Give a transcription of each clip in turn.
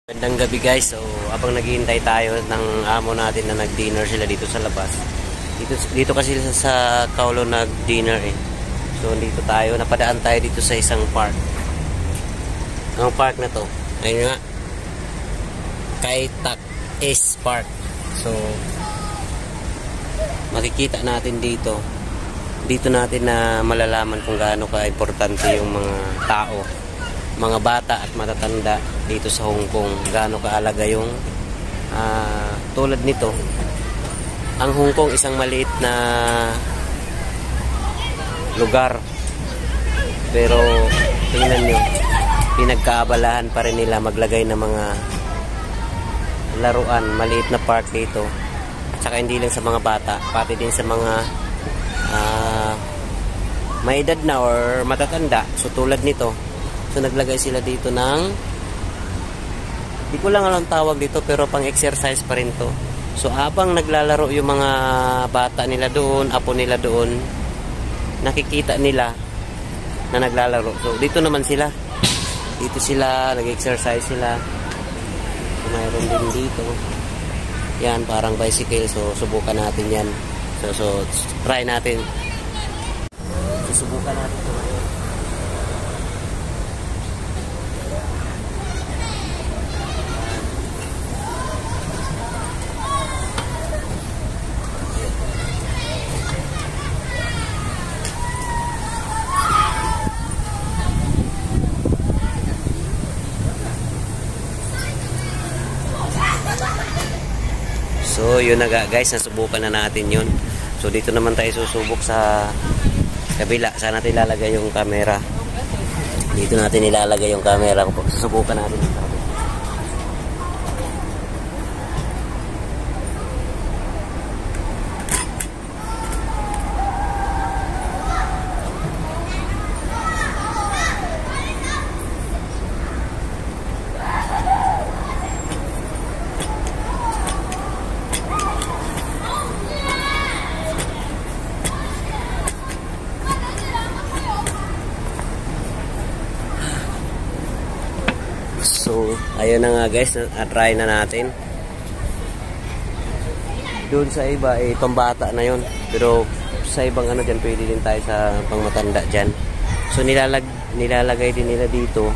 Magandang gabi guys. So habang naghihintay tayo ng amo natin na nag-dinner sila dito sa labas. Dito kasi sa Kowloon nag-dinner eh. So dito tayo, napadaan tayo dito sa isang park. Ang park na to, ayun nga, Kai Tak East Park. So makikita natin dito. Dito natin na malalaman kung gaano ka-importante yung mga tao, mga bata at matatanda dito sa Hong Kong, gaano kaalaga yung tulad nito. Ang Hong Kong isang maliit na lugar, pero tingnan nyo, pinagkaabalahan pa rin nila maglagay ng mga laruan, maliit na park dito. At saka hindi lang sa mga bata, pati din sa mga may edad na or matatanda. So tulad nito, so naglagay sila dito ng, di ko lang alam tawag dito, pero pang exercise pa rin to. So habang naglalaro yung mga bata nila doon, apo nila doon, nakikita nila na naglalaro. So dito naman sila, dito sila nag-exercise sila. So, mayroon din dito, yan parang bicycle. So subukan natin yan. So try natin. Susubukan natin ito ngayon. So yun na guys, nasubukan na natin yun. So dito naman tayo susubok sa kabila. Saan natin ilalagay yung camera? Dito natin ilalagay yung camera. Susubukan natin. So, ayun na nga guys, try na natin. Doon sa iba, itong bata na yun. Pero sa ibang ano dyan, pwede din tayo sa pangmatanda dyan. So, nilalagay din nila dito.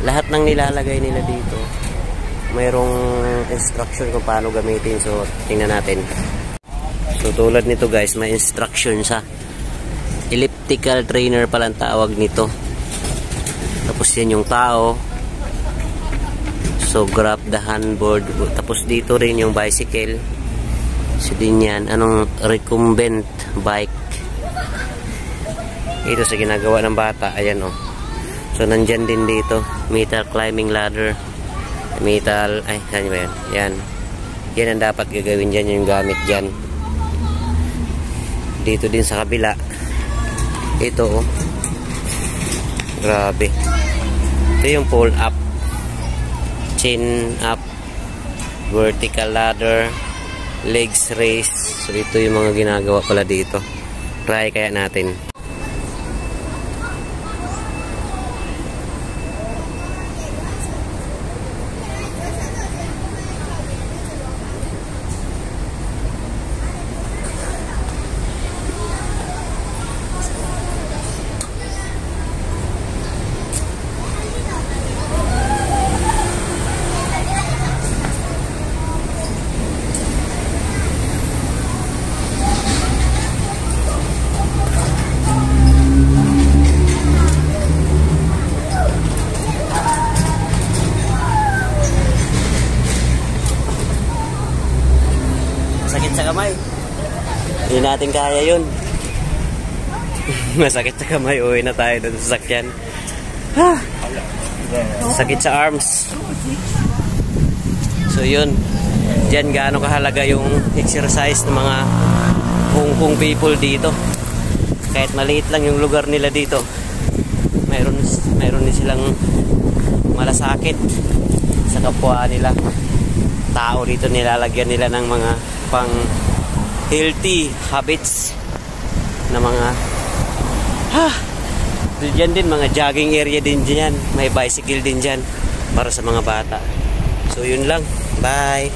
Lahat ng nilalagay nila dito, mayroong instruction kung paano gamitin. So, tingnan natin. So, tulad nito guys, may instruction sa elliptical trainer palang tawag nito. Tapos yan yung tao. So grab the handboard. Tapos dito rin yung bicycle. So din yan, anong recumbent bike. Ito sa ginagawa ng bata. Ayan o. So nandyan din dito, metal climbing ladder. Metal, ay saan ba yan? Yan. Yan ang dapat gagawin dyan, yung gamit dyan. Dito din sa kabila. Ito o. Grabe. Ito yung pull up, chin up, vertical ladder, legs raise. So ito yung mga ginagawa pala dito. Try kaya natin. Sakit sa kamay. Hindi natin kaya yun. Masakit sa kamay. Uwi na tayo doon sa sakyan. Sakit sa arms. So yun. Diyan gaano kahalaga yung exercise ng mga Hong Kong people dito. Kahit maliit lang yung lugar nila dito, mayroon din silang malasakit sa kapwa nila. Tao dito, nilalagyan nila ng mga pang healthy habits na mga Diyan din mga jogging area din diyan, may bicycle din diyan para sa mga bata. So yun lang. Bye.